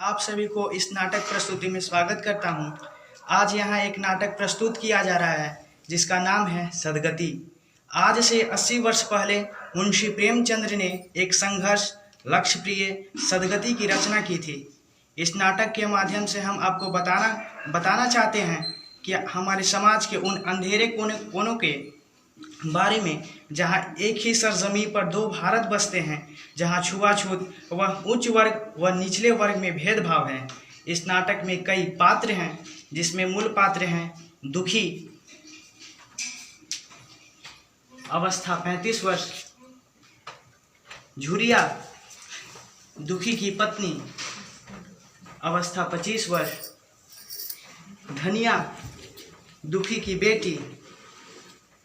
आप सभी को इस नाटक प्रस्तुति में स्वागत करता हूं। आज यहाँ एक नाटक प्रस्तुत किया जा रहा है जिसका नाम है सदगति। आज से 80 वर्ष पहले मुंशी प्रेमचंद्र ने एक संघर्ष लक्ष्यप्रिय सदगति की रचना की थी। इस नाटक के माध्यम से हम आपको बताना चाहते हैं कि हमारे समाज के उन अंधेरे कोनों के बारे में जहां एक ही सरजमी पर दो भारत बसते हैं, जहां छुआछूत व उच्च वर्ग व निचले वर्ग में भेदभाव है। इस नाटक में कई पात्र हैं जिसमें मूल पात्र हैं दुखी, अवस्था 35 वर्ष, झुरिया दुखी की पत्नी, अवस्था 25 वर्ष, धनिया दुखी की बेटी,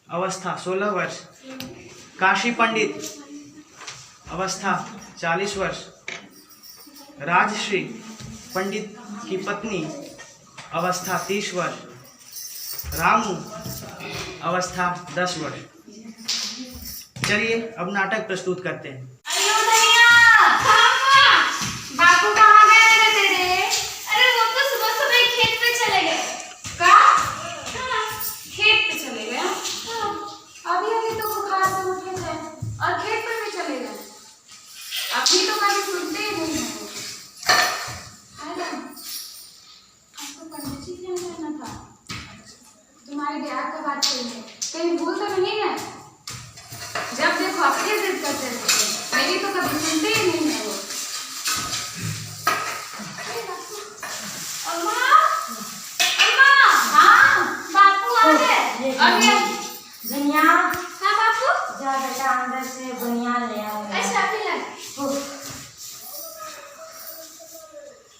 अवस्था 16 वर्ष, काशी पंडित अवस्था 40 वर्ष, राजश्री पंडित की पत्नी अवस्था 30 वर्ष, रामू अवस्था 10 वर्ष। चलिए अब नाटक प्रस्तुत करते हैं। बापू कहाँ गए थे तेरे? अरे वो तो सुबह सुबह खेत पे चले गए। का? खेत पे चले गए? अभी अभी तो बुखार से उठे थे और खेत पे भी चले गए। अभी तो कभी सुनते ही नहीं है। आपको पंडित जी के यहाँ जाना था। तुम्हारे ब्याह का बात करिए, कहीं भूल तो नहीं है? जब देखो अपनी जिद करते रहते हैं, मेरी तो कभी सुनते ही नहीं है वो। बनिया। हाँ बापू। जा बेटा अंदर से बनियान ले आओ। अच्छा अभी ला।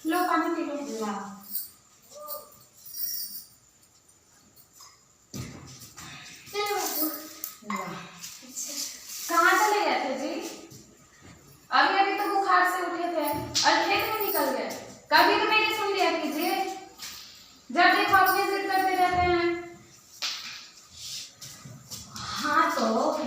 लो पानी पी लो। ला। चलो बापू। ला। अच्छा कहाँ चले गए थे जी? अभी अभी तो बुखार से उठे थे और खेत में निकल गए। कभी तो मैंने सुन लिया कीजिए। जब देखो अपनी जिद करते रहते हैं। हाँ तो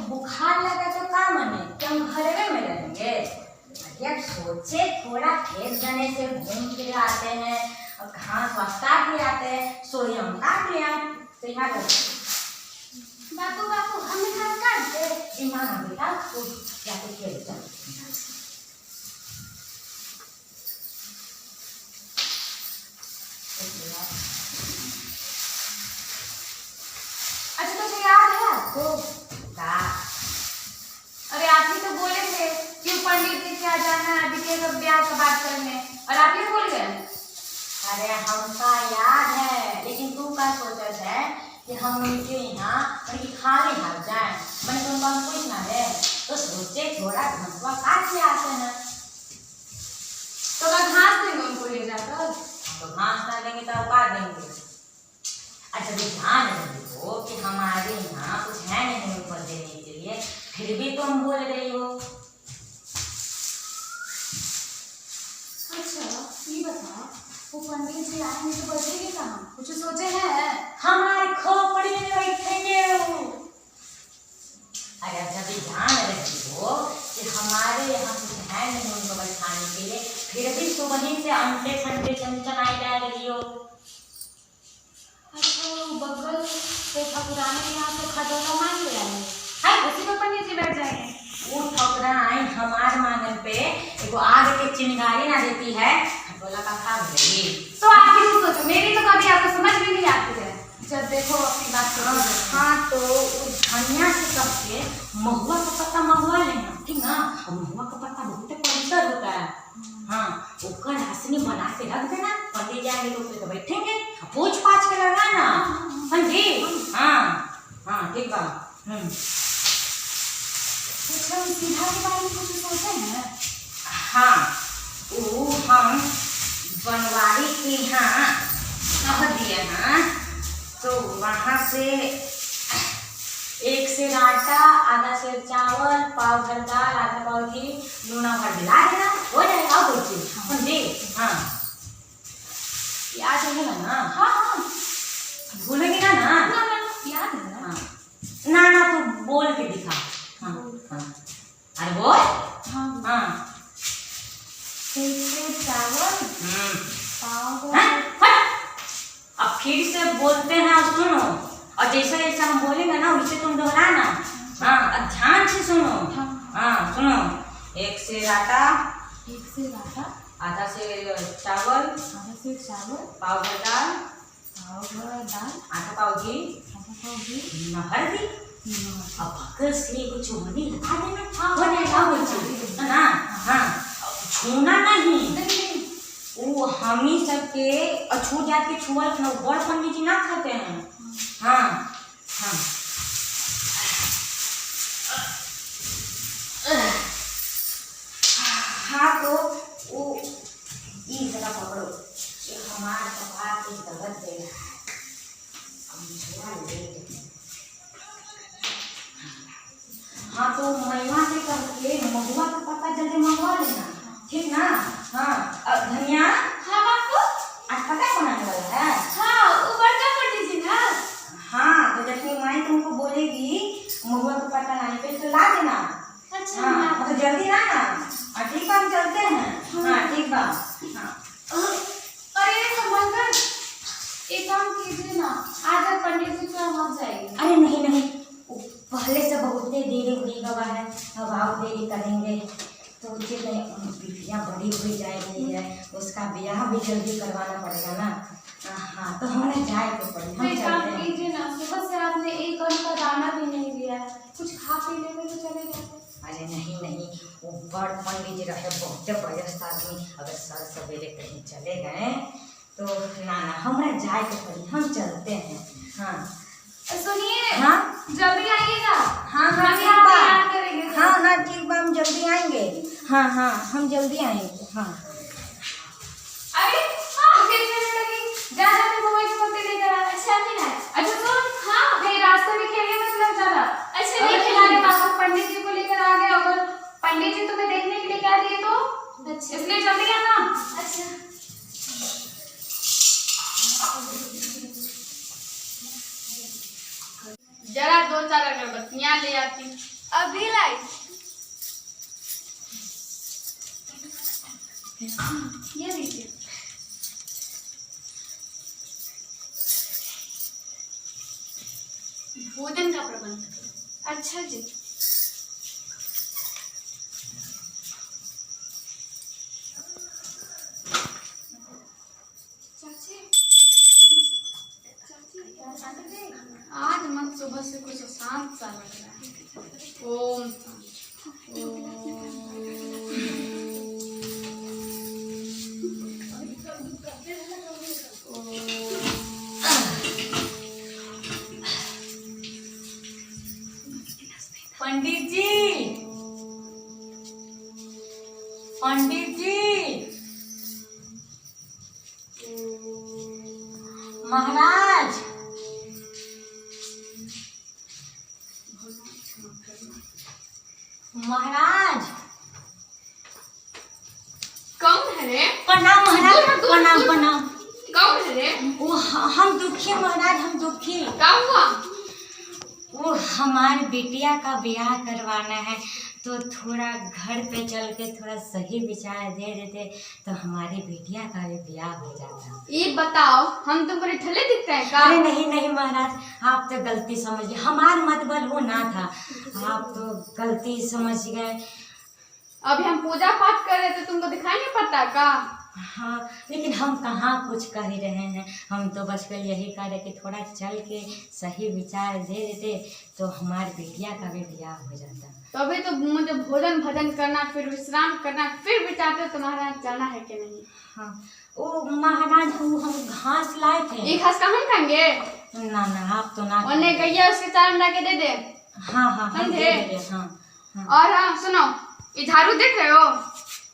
बुखार लगा तो का मने कि हम घर में रहेंगे? अरे सोचे थोड़ा खेत जाने से घूम फिर आते हैं और घास वास काट ले आते हैं, सोई हम काट ले आए तो यहाँ को बापू बापू हमें घास काट दे। इमाम बेटा तो जाके खेत जा। अच्छा तुझे याद है आपको? का अरे आप ही तो बोले थे कि पंडित जी क्या जाना है अभी के ब्याह का बात करने और आप ही भूल गए। अरे हमका याद है, लेकिन तू क्या सोचत है कि हम उनके यहाँ उनकी खाली हाथ जाए? मैंने तुमको हम पूछना है तो सोचे थोड़ा घंटवा काट ले आते हैं। तो अगर घास देंगे उनको ले जाकर? तो घास ना देंगे तो काट देंगे। अच्छा तो ध्यान रखो कि हमारे यहाँ कुछ है नहीं ऊपर देने के लिए, फिर भी तुम बोल रही हो। अच्छा ये बता वो पंडित जी आएंगे तो बैठेंगे कहाँ? कुछ सोचे हैं? हमारे खोपड़ी में बैठेंगे वो। अरे जब भी ध्यान रखो कि हमारे यहाँ कुछ है नहीं उनको बैठाने के लिए, फिर भी सुबह से अंटे फंटे चमचम आई जा रही हो। अच्छा बगल से ठकुराने के यहाँ से खटोला मांग ले आए है, उसी में पंडित जी बैठ जाएंगे। वो ठकुरा आई हमारे मांगन पे एगो आग के चिंगारी ना देती है, खटोला का खा गई। तो आप ही सोचो, मेरी तो कभी आपको समझ में नहीं आती है। जब देखो अपनी बात करो। हाँ तो धनिया से सबके महुआ का पत्ता मंगवा लेना, ठीक ना? महुआ का पत्ता बहुत पवित्र होता है। हाँ उसका हंसनी बना के रख देना, पंडित जाएंगे तो फिर बैठेंगे, पूछ पाछ के लगाना। हाँ जी हाँ हाँ ठीक बा। अच्छा सीधा के बारे में कुछ सोचे हैं? हाँ वो हम बनवारी के यहाँ कह दिए ना, तो वहाँ से 1 सेर आटा, आधा सेर चावल, पाव भर दाल, आधा पाव घी, लूना भर दिला देना, हो जाएगा। और कुछ जी हाँ याद है ना? हाँ हाँ भूलेगी ना? याद है ना? हाँ ना तू बोल के दिखा। हाँ हाँ अरे बोल। हाँ हाँ चावल, फिर से बोलते हैं और सुनो, और जैसा जैसा हम बोलेंगे ना वैसे तुम दोहराना। हाँ, और ध्यान से सुनो। हाँ सुनो, 1 सेर आटा, 1 सेर आटा, आधा सेर चावल, आधा सेर चावल, पाव भर दाल, आधा पाव घी, घी, हल्दी, नमक। अब अगर से कुछ हल्दी लगा देना हो जाएगा कुछ, है ना। हाँ, छूना नहीं, वो हम ही सबके अछूत जात के छुअल न बड़ पंडित जी ना खाते हैं। हाँ हाँ हाँ, तो वो ये जरा पकड़ो, ये हमारे कपार पे दर्द दे रहा है, हम थोड़ा लेट हैं। हाँ, तो महिमा से करके महुआ का पत्ता जल्दी मंगवा लेना, ठीक ना। हाँ, अब धनिया। हाँ बापू। आज पता बनाने वाला है। हाँ, वो बड़का पंडित जी ना। हाँ, तो जब माई तुमको बोलेगी महुआ का पत्ता लाने पे तो ला देना। अच्छा। हाँ, तो जल्दी लाना। ठीक बा, हम चलते हैं। हाँ ठीक बा। हाँ अरे संभल, एक काम कीजिए ना, आज आप पंडित जी के वहाँ जाइए। अरे नहीं नहीं, वो पहले से बहुत देरी हुई गवा है, अब आप देरी करेंगे तो उचित नहीं, बिटिया बड़ी हुई जा रही है, उसका ब्याह भी जल्दी करवाना पड़ेगा ना। हाँ, तो हमें जाए तो पड़े, हम एक काम चलते हैं। कीजिए ना, सुबह से आपने एक अन्न का दाना भी नहीं दिया है, कुछ खा पी लेंगे तो चले जाते। अरे नहीं नहीं, वो बड़ पंडित जी रहे, बहुत वयस्क आदमी, अगर सर सवेरे कहीं चले गए तो ना ना, हमें जाए तो पड़ी, हम चलते हैं। हाँ सुनिए। हाँ जल्दी आइएगा। हाँ हाँ, हम ठीक यहाँ बा। तैयार करेंगे। हाँ हाँ ठीक बा, हम जल्दी आएंगे। हाँ हाँ, हम जल्दी आएंगे। हाँ अरे हाँ, फिर चलने लगी, जा जा के मोबाइल से पत्ते लेकर आ। अच्छा नहीं है। अच्छा सुन, हाँ भाई, रास्ते में खेलने मत लग जाना। अच्छा नहीं खिलाने पापा पंडित जी को लेकर आ गए, अगर पंडित जी तुम्हें देखने के लिए क्या दिए तो अच्छा, इसलिए जल्दी आना। अच्छा जरा 2-4 अगरबत्तियां ले आती। अभी लाई। ये लीजिए। भोजन का प्रबंध करो। अच्छा जी। आज मन सुबह से कुछ शांत सा लग रहा है। ओम पंडित जी, पंडित जी, महाराज, महाराज, कौन है रे? प्रणाम महाराज, प्रणाम प्रणाम। कौन है रे? वो हम दुखी महाराज, हम दुखी। क्या हुआ? वो हमारी बिटिया का ब्याह करवाना है, तो थोड़ा घर पे चल के थोड़ा सही विचार दे देते तो हमारी बिटिया का भी ब्याह हो जाता। ये बताओ, हम तुमको ठल्ले दिखते हैं का? अरे नहीं नहीं महाराज, आप तो गलती समझिए, हमार मतबल वो ना था, आप तो गलती समझ गए। अभी हम पूजा पाठ कर रहे थे, तुमको दिखाई नहीं पड़ता का? हाँ, लेकिन हम कहाँ कुछ कर ही रहे हैं, हम तो बस फिर यही कह रहे कि थोड़ा चल के सही विचार दे देते तो हमारी बिटिया का भी ब्याह हो जाता। तो अभी तो मुझे भोजन भजन करना, फिर विश्राम करना, फिर विचारते तुम्हारा जाना है कि नहीं। हाँ, वो महाराज को हम घास लाए थे। ये घास का हम खाएंगे? ना ना, आप तो ना। उन्हें गैया उसके चार ला के दे दे। हाँ हाँ, हम दे देंगे। हाँ हाँ। और हाँ सुनो, ये झाड़ू देख रहे हो?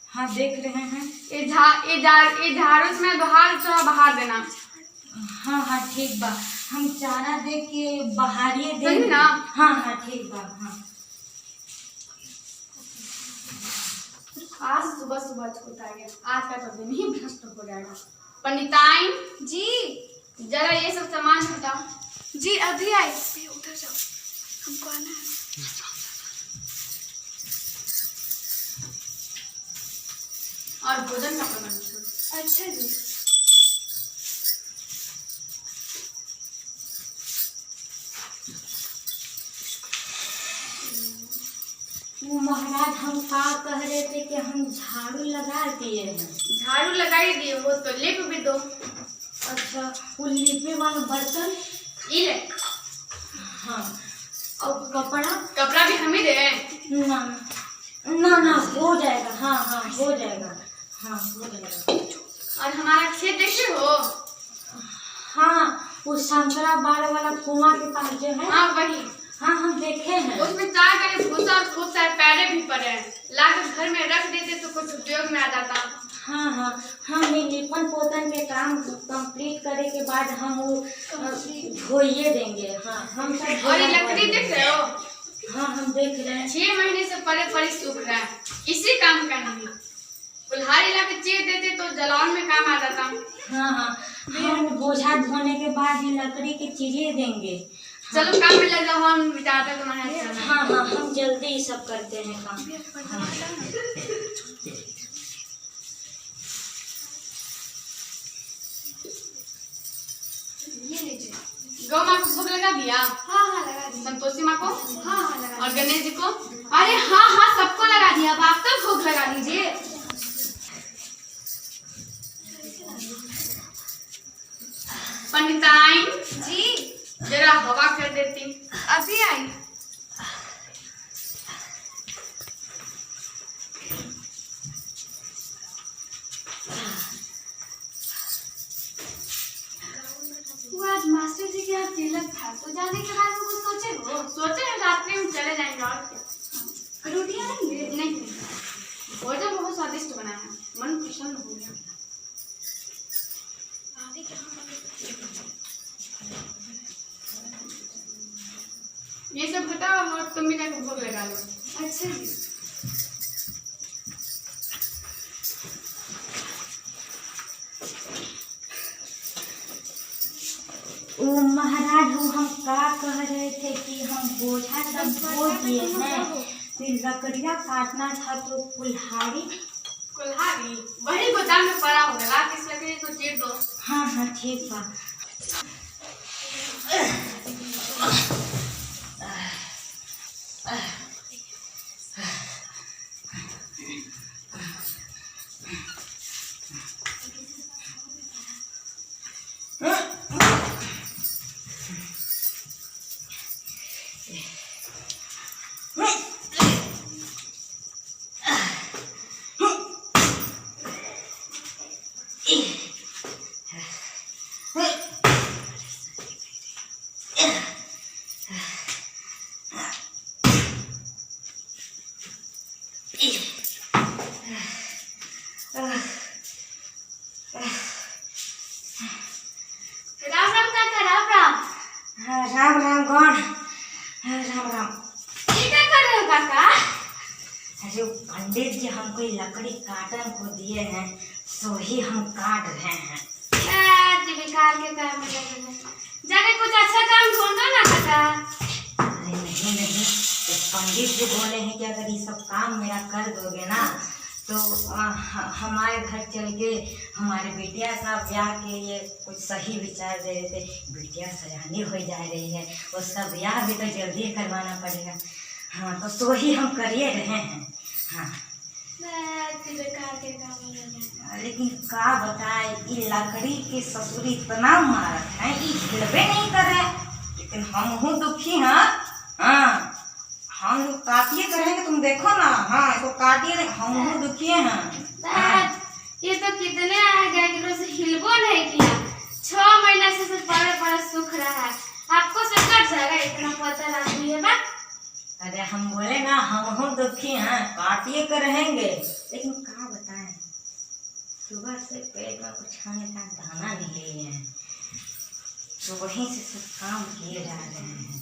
हाँ देख रहे हैं। ये झाड़ू में बाहर थोड़ा बाहर देना। हाँ हाँ ठीक बा, हम चारा दे के बहारिए दे समझे ना? हाँ हाँ ठीक बा। हाँ, आज सुबह सुबह छूट आ गया, आज का तो दिन ही भ्रष्ट हो जाएगा। पंडिताइन जी। जरा ये सब सामान हटाओ। जी अभी आई। उधर जाओ, हमको आना है। और भोजन का प्रबंध करो। अच्छा जी। वो महाराज हम का कह रहे थे कि हम झाड़ू लगा दिए हैं। झाड़ू लगाई दिए हो तो लिप भी दो। अच्छा, वो लिपे वाला बर्तन? ये ले। हाँ। और कपड़ा? कपड़ा भी हम ही दे। ना ना ना, हो जाएगा। हाँ हाँ, हो जाएगा। हाँ, हो जाएगा। और हमारा खेत देखे हो? हाँ, वो संतरा बाड़ वाला कुआं के पास जो है। हाँ वही। हाँ, हम देखे हैं। उसमें चार करे भूसा और खूब सारे पैरे भी पड़े हैं। लाकर घर में रख देते तो कुछ उपयोग में आ जाता। हाँ हाँ, हम ये लिपन पोतन के काम कंप्लीट करे के बाद हम वो धोइए देंगे। हाँ, हम सब। और ये लकड़ी देख रहे हो? हाँ, हम देख रहे हैं। 6 महीने से पड़े सूख रहा है, किसी काम का नहीं। कुल्हाड़ी ला के चीर देते तो जलावन में काम आ जाता। हाँ हाँ, हम बोझा धोने के बाद ये लकड़ी के चीरे देंगे। चलो काम में लग जाओ, हम बिताते तुम्हारे साथ। हाँ हाँ, हम जल्दी ही सब करते हैं काम। ये लीजिए। गौ माँ को भोग लगा दिया? हाँ हाँ लगा दिया। संतोषी माँ को? हाँ हाँ लगा और गणेश जी को? दिया। अरे हाँ हाँ, सबको लगा दिया। अब आप तो भोग लगा लीजिए। पंडिताइन जी जरा हवा कर देती। अभी आई। वो आज मास्टर जी के यहाँ तिलक था, तो जाने के बाद में कुछ सोचे हो? सोचे हैं रात्रि में चले जाएंगे और क्या। रोटियाँ नहीं? नहीं, भोजन बहुत स्वादिष्ट बना है, मन प्रसन्न हो गया। ये सब हटाओ और तुम भी जाकर भोग लगा लो। अच्छा जी। ओ महाराज, वो हम का कह रहे थे कि हम बोझा सब धो दिए हैं, फिर लकड़ियाँ काटना था तो कुल्हाड़ी। कुल्हाड़ी वही गोदाम में पड़ा होगा, ला के इस लकड़ी को चीर दो। हाँ हाँ, ठीक बा। राम राम काका, राम राम। राम राम गौड़। राम राम। ये क्या कर रहे हो काका? अरे पंडित जी हमको ये लकड़ी काटन को दिए हैं, सो ही हम काट रहे हैं। बेकार के काम में लगे हैं। जाके कुछ अच्छा काम ढूंढो ना काका। अरे नहीं नहीं, तो पंडित जी बोले हैं कि अगर ये सब काम मेरा कर दोगे ना तो हमारे घर चल के हमारे बिटिया का ब्याह के लिए कुछ सही विचार दे रहे थे। बिटिया सयानी हो जा रही है, उसका ब्याह भी तो जल्दी करवाना पड़ेगा। हाँ, तो सो ही हम करिए रहे हैं। हाँ, बेकार के काम में लगे हैं। लेकिन का बताए, ये लकड़ी के ससुर इतना मारत है, ये हिलबे नहीं कर रहे। लेकिन हम हूँ दुखी हैं। हाँ, हम लोग काटिए करेंगे, तुम देखो ना। हाँ, इसको काटिए नहीं, हम हूँ दुखी हैं। हाँ। ये तो कितने आ गए कि रोज हिलबो नहीं किया। 6 महीना से पड़ा सूख रहा है। आपको से कट जाएगा, इतना पता आदमी है बात। अरे हम बोले ना, हम हूँ दुखी हैं, काटिए कर रहेंगे। लेकिन क्या बताएं, सुबह से पेट में कुछ खाने का दाना नहीं लिए हैं, तो वहीं से सब काम किए जा रहे हैं।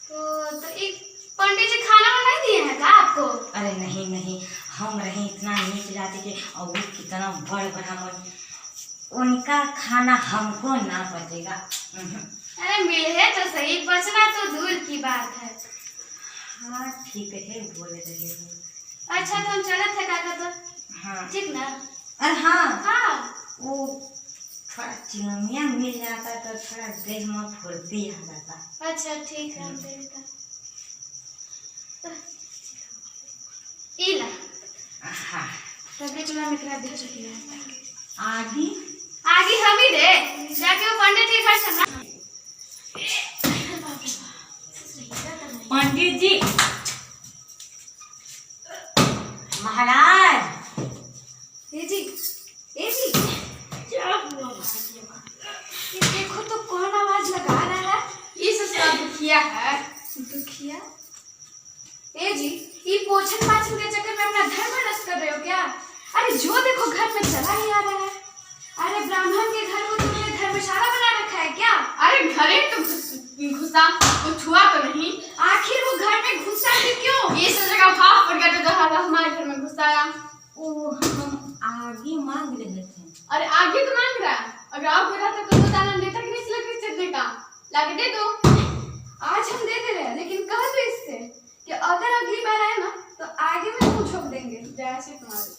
तो एक पंडित जी खाना नहीं दिए हैं का आपको? अरे नहीं नहीं, हम रहे इतना नीच जाते कि और वो कितना बड़ ब्राह्मण, उनका खाना हमको ना पचेगा। अरे मिले तो सही, बचना तो दूर की बात है। हाँ ठीक है, बोल रहे हो। अच्छा तो हम चले थे काका, तो हाँ ठीक ना? अरे हाँ, हाँ वो थोड़ा चिंगमिया मिल जाता तो थोड़ा देह में फुर्ती आ जाता। अच्छा ठीक है, हम देखते हैं। इला हाँ टैबलेट ला मित्रा दे चुकी है। आगे आगे हम ही दे जाके वो पंडित के घर से ना। पंडित जी महाराज। ए जी क्या हुआ भाई? ये देखो तो कौन आवाज लगा रहा है? ये ससुरा दुखिया है। दुखिया? ए जी ये पोछन पाछन के चक्कर में अपना धर्म नष्ट कर रहे हो क्या? अरे जो देखो घर में चला ही आ रहा है। अरे ब्राह्मण के घर को तुमने धर्मशाला बना रखा है क्या? अरे घरे तो घुसा, वो छुआ तो नहीं। आखिर वो घर में घुसा है क्यों? ये सब जगह भाप पड़ गया तो हमारे घर में घुसाया। ओ हम आगे मांग रहे थे। अरे आगे तो मांग रहा है, अगर आप मेरा तो तुमको दाना लेता कि नहीं लकड़ी चटने का लाके दे दो। आज हम दे दे रहे हैं लेकिन कह दो इससे कि अगर अगली बार आए ना तो आगे में मुंह छोड़ देंगे। जैसे तुम्हारे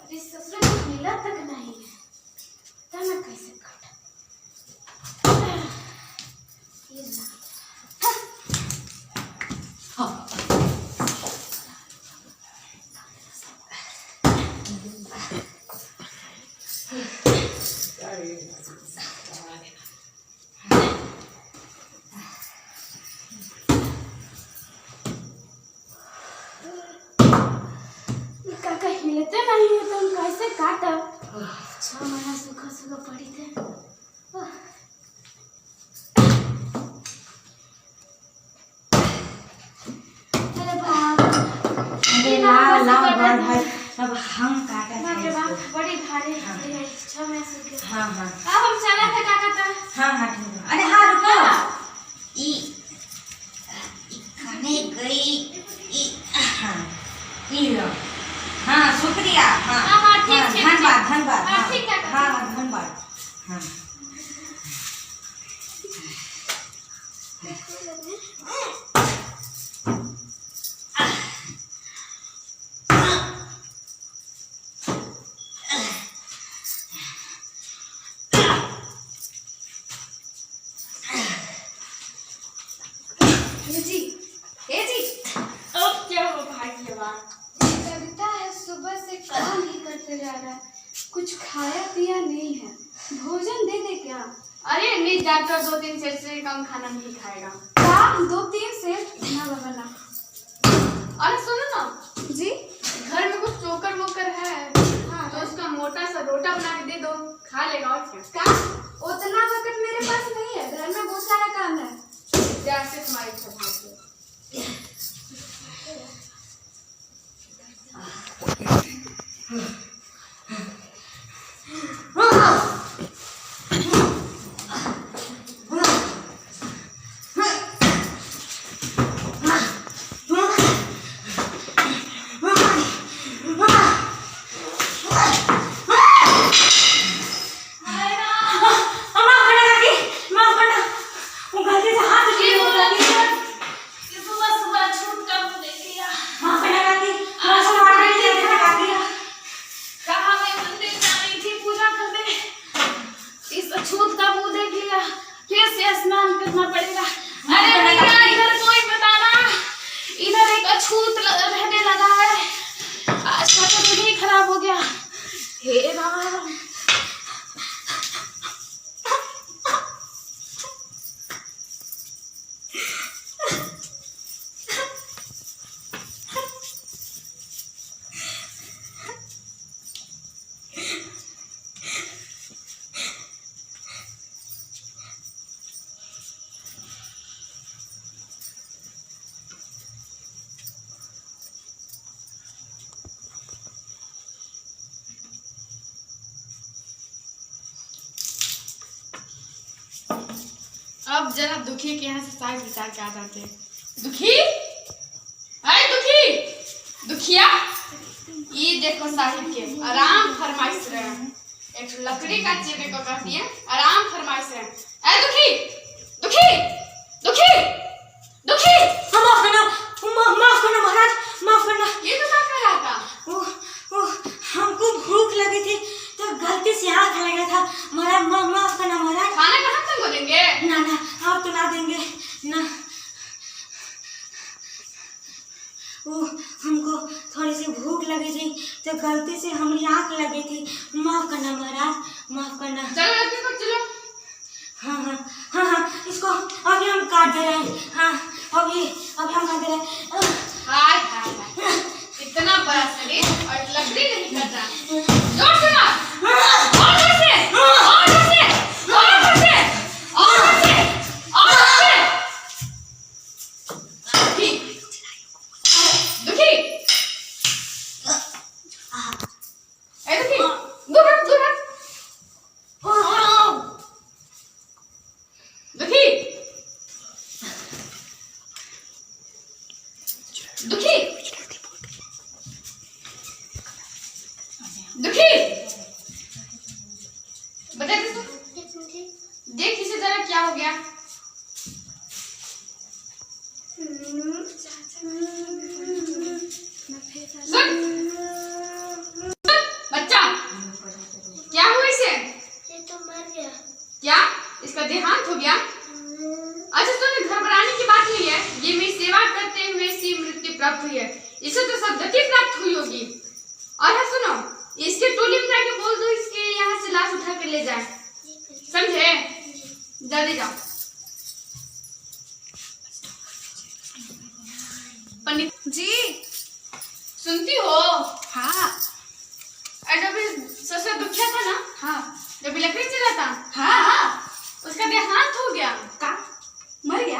अरे ससुर को मिला तक नहीं है तब मैं कैसे काटा? ये ना काका हिलते नहीं है तो हम कैसे काटब? 6 महीना सूखा सूखा पड़ी थे। अरे बाप अरे लाओ लाओ बड़ भाई अब हम काटा बाप रे था बाप इसको। बड़ी भारी है 6 महीना सूखे। हाँ हाँ अब हम चला था काका था। हाँ हाँ ठीक है। अरे हाँ रुको ई खाने गई ई हाँ ई लो। हाँ शुक्रिया। हाँ हाँ, ठीक, ठीक, धन्यवाद धन्यवाद। हाँ, ठीक है, हाँ हाँ धन्यवाद। हाँ ए जी अब क्या हो भाई ये बात? लगता है सुबह से काम ही करते जा रहा है, कुछ खाया पिया नहीं है। भोजन दे दे क्या? अरे नहीं डॉक्टर 2-3 सेट से कम खाना नहीं खाएगा। क्या 2-3 सेट? ना बाबा ना। अरे सुनो ना जी घर में कुछ चोकर वोकर है हाँ तो उसका मोटा सा रोटा बना के दे दो, खा लेगा और क्या। का उतना वक्त मेरे पास नहीं है, घर में बहुत सारा काम है। जैसे तुम्हारी इच्छा भाई। छूत का मुंह देख लिया, फिर से स्नान करना पड़ेगा। अरे भैया इधर कोई बताना, इधर एक अछूत रहने लगा है, आज का तो दिन ही खराब हो गया। हे राम अब जरा दुखी के यहाँ से साग विचार के आ जाते हैं। दुखी, अरे दुखी, दुखिया, ये देखो साहिब के आराम फरमाइश रहे हैं। एक लकड़ी का चेहरे को कहती है आराम फरमाइश रहे हैं। अरे दुखी, दुखी, दुखी, दुखी, माफ करना, माफ करना महाराज, माफ करना। ये तो क्या कर रहा था? हमको भूख लगी थी तो गलती से आँख लग गया था महाराज, माफ करना महाराज। खाना कहाँ तक बोलेंगे? ना ना आप तो ना देंगे ना। थोड़ी सी भूख लगी थी तो गलती से हमारी आँख लगी थी। माफ करना महाराज, माफ करना। चलो लड़की को चलो। हाँ हाँ हाँ हाँ, इसको अभी हम काट दे रहे हैं। हाँ अभी हम काट दे रहे हैं। हाय हाय हाय, इतना बड़ा शरीर और लकड़ी नहीं करता। जोर से मार, और जोर से, और जोर से, और जोर से, और जोर से, और जोर से। ठीक, दुखी, ए दुखी, दूर हट, दूर हट। दुखी, दुखी, दुखी, बता दे तू। देख इसे जरा क्या हो गया। सुन, बच्चा, क्या हुआ इसे? ये तो मर गया। क्या इसका देहांत हो गया? अच्छा तूने घबराने की बात नहीं है, ये मेरी सेवा करते हुए इसकी मृत्यु प्राप्त हुई है। इसे तो सद्गति प्राप्त हुई होगी। और है सुनो, इसके टोली में जाके बोल दो इसके यहाँ से लाश उठा कर ले जाए, समझे? जल्दी जाओ। पंडित जी सुनती हो? हाँ। जब ससुर दुखिया था ना, हाँ, जब लकड़ी चला था, हाँ हाँ, उसका देहांत हो गया। का मर गया?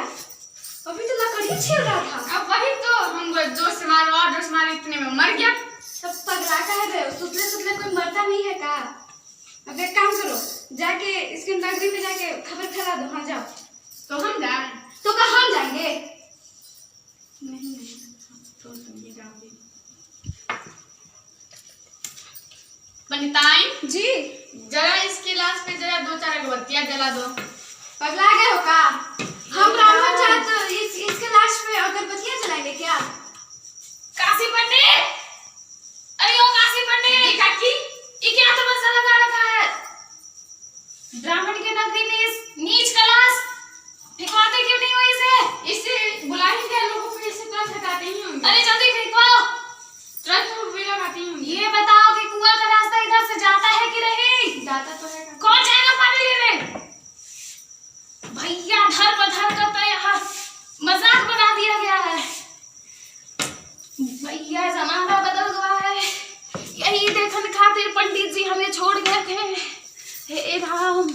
अभी तो लकड़ी छिल रहा था। अब वही तो हम जोर से मारे और जोर से मारे, इतने में मर गया। सब पगला का है बे, सुतले सुतले कोई मरता नहीं है का? अब एक काम करो, जाके इसके नगरी में जाके खबर फैला दो। हाँ जाओ। तो हम जाए? तो कहाँ हम जाएंगे? नहीं तो तुम ही जाओगे। पंडिताइन जी, जरा इसके लाश पे जरा 2-4 अगरबत्तियां जला दो। पगला गए हो का? हम ब्राह्मण जात इसके लाश पे अगरबत्तियां जलाएंगे क्या? काशी पंडित, अरे ओ काशी पंडित, काकी ये क्या तमाशा लगा रखा है? ब्राह्मण के नगरी में इस नीच का लाश फेंकवाते क्यों नहीं हो इसे? इससे बुलाएंगे लोगों को, इससे तुरंत हटाते ही होंगे। अरे जल्दी फेंकवाओ, तुरंत भी लगाती हूँ। ये बताओ कि कुआं का रास्ता इधर से जाता है कि नहीं? जाता तो है। कौन जाएगा पानी लेने? भैया धर पधर का तो यहाँ मजाक बना दिया गया है। भैया जमाना बदल गया है। यही देखने खातिर पंडित जी हमें छोड़ गए थे। हे राम,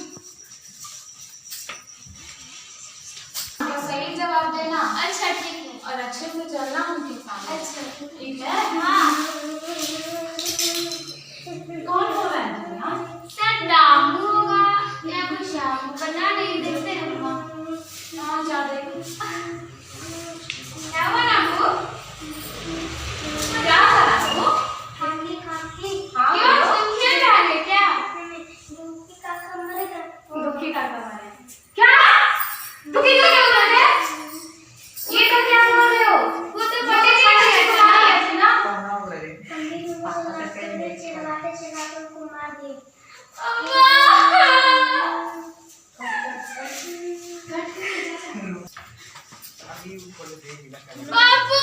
सही जवाब देना। अच्छा ठीक है, और अच्छे से चलना उनके साथ। अच्छा ठीक है। हाँ, कौन हो रहा है ना? सर राम होगा या कोई श्याम, पता नहीं, देखते हैं हम। हाँ जा देखो। क्या बना वो? क्या बना वो? खांसी खांसी। हाँ क्यों खेल रहा है क्या? दुखी काका मरेगा। दुखी का कमर है क्या? दुखी का क्या बोल रहे? ये तो क्या बोल रहे हो? वो तो पंडित जी है ना? पंडित जी ने चिढ़ाते चिढ़ाते उनको मार दिए। बापू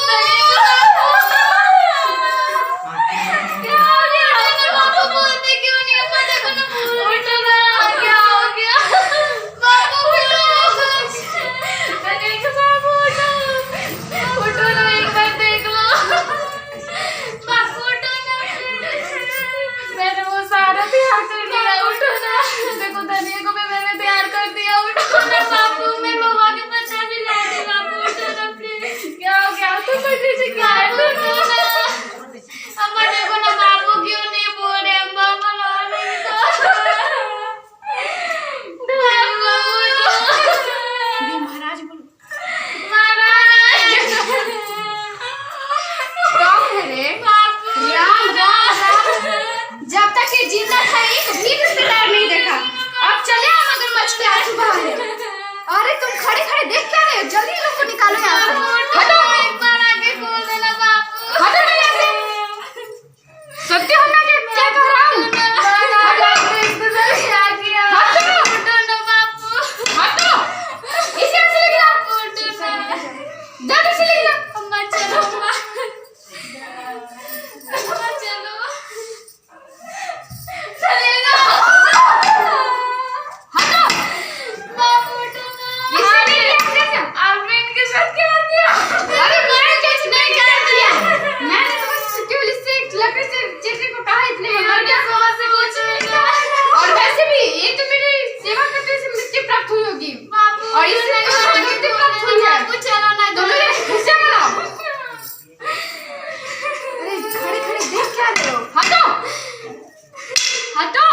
क्या हो गया? बापू बोलते क्यों नहीं? देखो ना, क्या हो गया? और इससे दिक्कत हुई है चलो ना तो मेरे गुस्से में ना अरे खड़े खड़े देख क्या रहे हो? हटो हटो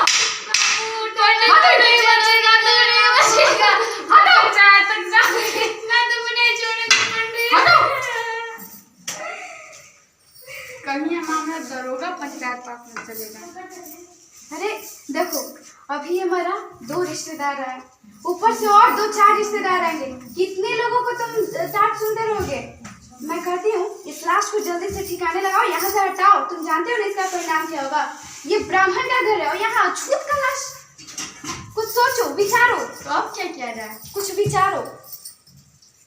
नहीं बचेगा तो नहीं बचेगा। हटो चाहे तक जा ना तुम नहीं छोड़ेंगे पंडित। हटो कहीं ये मामला दरोगा पंचायत पास में चलेगा। अरे देखो अभी हमारा 2 रिश्तेदार आए, ऊपर से और 2-4 रिश्तेदार आएंगे, कितने लोगों को तुम डांट सुनते रहोगे? मैं कहती हूँ इस लाश को जल्दी से ठिकाने लगाओ, यहाँ से हटाओ। तुम जानते हो ना इसका परिणाम क्या होगा? ये ब्राह्मण का घर है और यहाँ अछूत का लाश। कुछ सोचो, विचारो। तो अब क्या किया जाए? कुछ विचारो।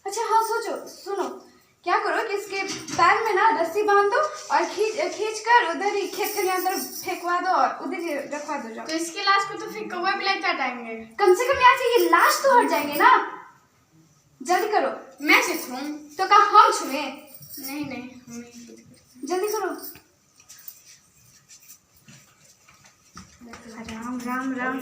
अच्छा हाँ सोचो, सुनो, क्या करो कि इसके पैर में ना रस्सी बांध दो और खींच कर उधर ही खेत के अंदर फेंकवा दो और उधर ही रखवा दो जाओ। तो इसके लाश को तो फिर कौवा बिलाई काटेंगे। कम से कम यहाँ से ये लाश तो हट जाएंगे ना। जल्दी करो। मैं से छूं? तो कहा हम छुए? नहीं नहीं हम नहीं। जल्दी करो। राम राम राम।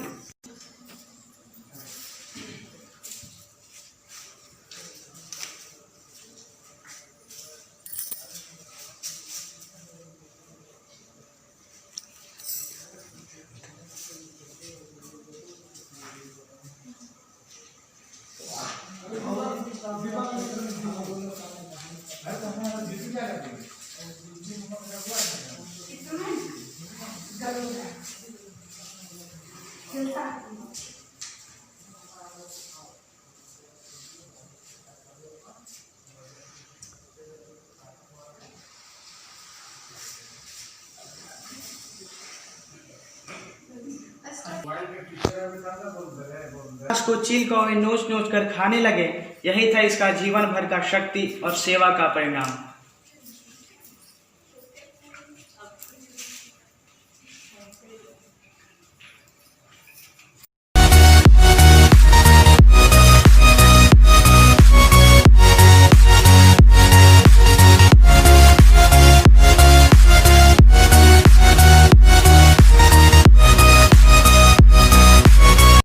लाश को चील कौवे नोच नोच कर खाने लगे। यही था इसका जीवन भर का शक्ति और सेवा का परिणाम।